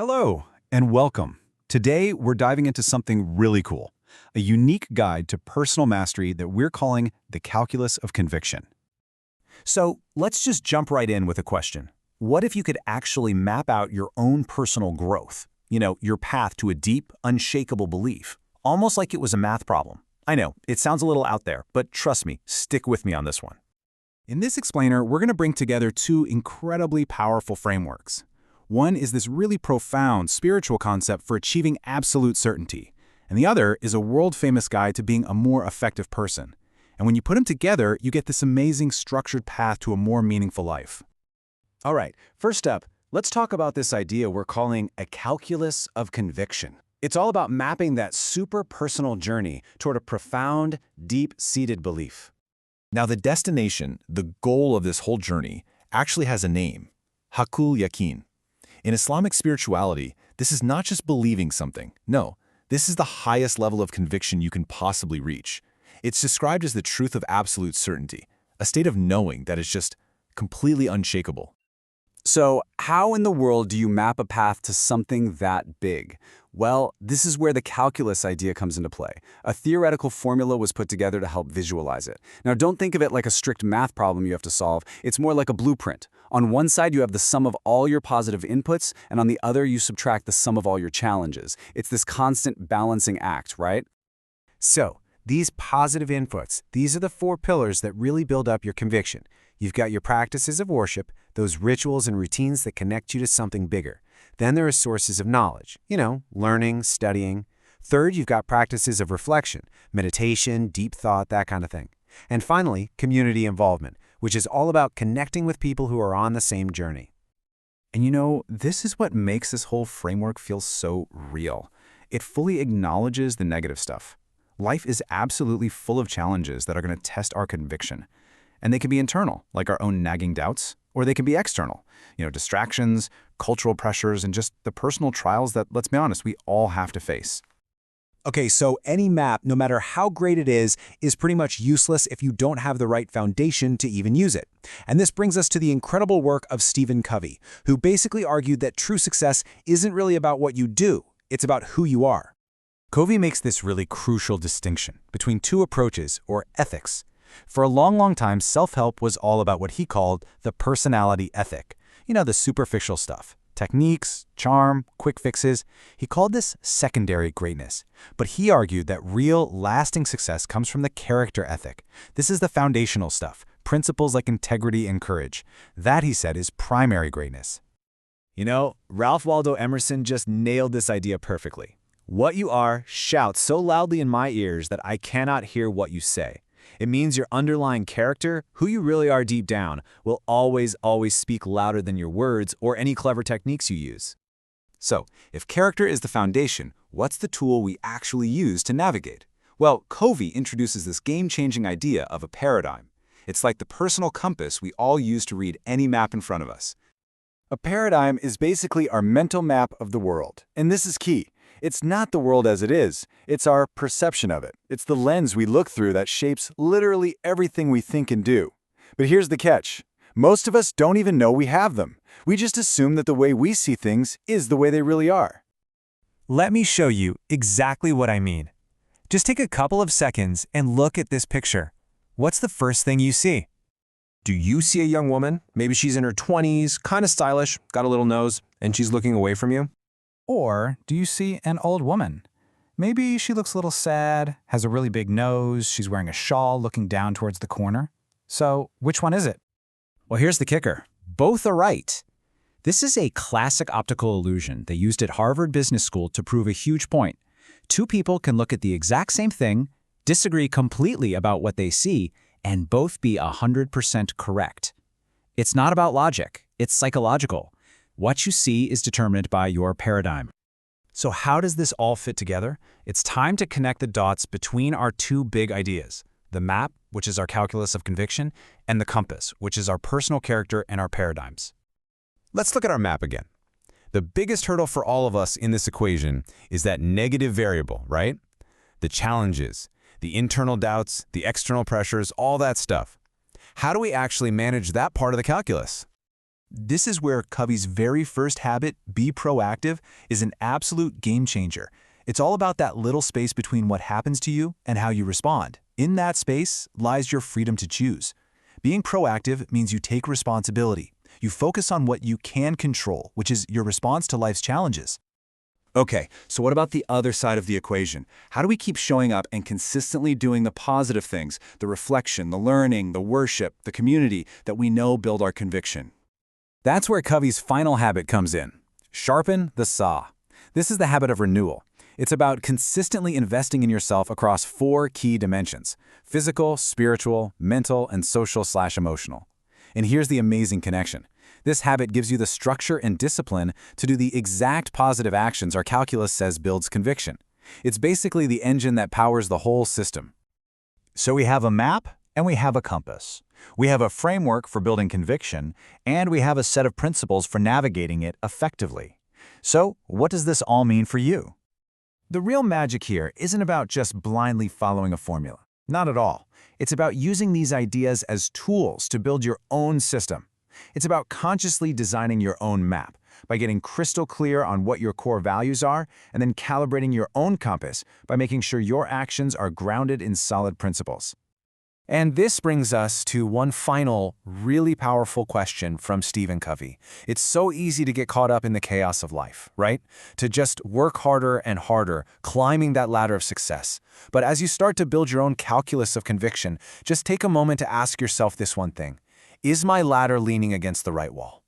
Hello, and welcome. Today, we're diving into something really cool, a unique guide to personal mastery that we're calling the calculus of conviction. So let's just jump right in with a question. What if you could actually map out your own personal growth? Your path to a deep, unshakable belief, almost like it was a math problem. I know, it sounds a little out there, but trust me, stick with me on this one. In this explainer, we're going to bring together two incredibly powerful frameworks. One is this really profound spiritual concept for achieving absolute certainty, and the other is a world-famous guide to being a more effective person. And when you put them together, you get this amazing structured path to a more meaningful life. All right, first up, let's talk about this idea we're calling a calculus of conviction. It's all about mapping that super personal journey toward a profound, deep-seated belief. Now, the destination, the goal of this whole journey, actually has a name: Haqqul Yaqin. In Islamic spirituality, this is not just believing something. No, this is the highest level of conviction you can possibly reach. It's described as the truth of absolute certainty, a state of knowing that is just completely unshakable. So, how in the world do you map a path to something that big? Well, this is where the calculus idea comes into play. A theoretical formula was put together to help visualize it. Now, don't think of it like a strict math problem you have to solve. It's more like a blueprint. On one side, you have the sum of all your positive inputs, and on the other, you subtract the sum of all your challenges. It's this constant balancing act, right? So, these positive inputs, these are the four pillars that really build up your conviction. You've got your practices of worship, those rituals and routines that connect you to something bigger. Then there are sources of knowledge, learning, studying. Third, you've got practices of reflection, meditation, deep thought, that kind of thing. And finally, community involvement, which is all about connecting with people who are on the same journey. And this is what makes this whole framework feel so real. It fully acknowledges the negative stuff. Life is absolutely full of challenges that are going to test our conviction. And they can be internal, like our own nagging doubts, or they can be external, distractions, cultural pressures, and just the personal trials that, let's be honest, we all have to face. Okay, so any map, no matter how great it is pretty much useless if you don't have the right foundation to even use it. And this brings us to the incredible work of Stephen Covey, who basically argued that true success isn't really about what you do, it's about who you are. Covey makes this really crucial distinction between two approaches, or ethics. For a long time, self-help was all about what he called the personality ethic. The superficial stuff. Techniques, charm, quick fixes. He called this secondary greatness. But he argued that real, lasting success comes from the character ethic. This is the foundational stuff, principles like integrity and courage. That, he said, is primary greatness. Ralph Waldo Emerson just nailed this idea perfectly. What you are shouts so loudly in my ears that I cannot hear what you say. It means your underlying character, who you really are deep down, will always speak louder than your words or any clever techniques you use. So, if character is the foundation, what's the tool we actually use to navigate? Well, Covey introduces this game-changing idea of a paradigm. It's like the personal compass we all use to read any map in front of us. A paradigm is basically our mental map of the world, and this is key. It's not the world as it is, it's our perception of it. It's the lens we look through that shapes literally everything we think and do. But here's the catch. Most of us don't even know we have them. We just assume that the way we see things is the way they really are. Let me show you exactly what I mean. Just take a couple of seconds and look at this picture. What's the first thing you see? Do you see a young woman? Maybe she's in her 20s, kind of stylish, got a little nose, and she's looking away from you? Or do you see an old woman? Maybe she looks a little sad, has a really big nose, she's wearing a shawl looking down towards the corner. So, which one is it? Well, here's the kicker. Both are right. This is a classic optical illusion they used at Harvard Business School to prove a huge point. Two people can look at the exact same thing, disagree completely about what they see, and both be 100% correct. It's not about logic, it's psychological. What you see is determined by your paradigm. So how does this all fit together? It's time to connect the dots between our two big ideas, the map, which is our calculus of conviction, and the compass, which is our personal character and our paradigms. Let's look at our map again. The biggest hurdle for all of us in this equation is that negative variable, right? The challenges, the internal doubts, the external pressures, all that stuff. How do we actually manage that part of the calculus? This is where Covey's very first habit, be proactive, is an absolute game changer. It's all about that little space between what happens to you and how you respond. In that space lies your freedom to choose. Being proactive means you take responsibility. You focus on what you can control, which is your response to life's challenges. Okay, so what about the other side of the equation? How do we keep showing up and consistently doing the positive things, the reflection, the learning, the worship, the community that we know build our conviction? That's where Covey's final habit comes in. Sharpen the saw. This is the habit of renewal. It's about consistently investing in yourself across 4 key dimensions: physical, spiritual, mental, and social/emotional. And here's the amazing connection. This habit gives you the structure and discipline to do the exact positive actions our calculus says builds conviction. It's basically the engine that powers the whole system. So we have a map and we have a compass. We have a framework for building conviction, and we have a set of principles for navigating it effectively. So what does this all mean for you? The real magic here isn't about just blindly following a formula. Not at all. It's about using these ideas as tools to build your own system. It's about consciously designing your own map by getting crystal clear on what your core values are, and then calibrating your own compass by making sure your actions are grounded in solid principles. And this brings us to one final, really powerful question from Stephen Covey. It's so easy to get caught up in the chaos of life, right? To just work harder and harder, climbing that ladder of success. But as you start to build your own calculus of conviction, just take a moment to ask yourself this one thing: is my ladder leaning against the right wall?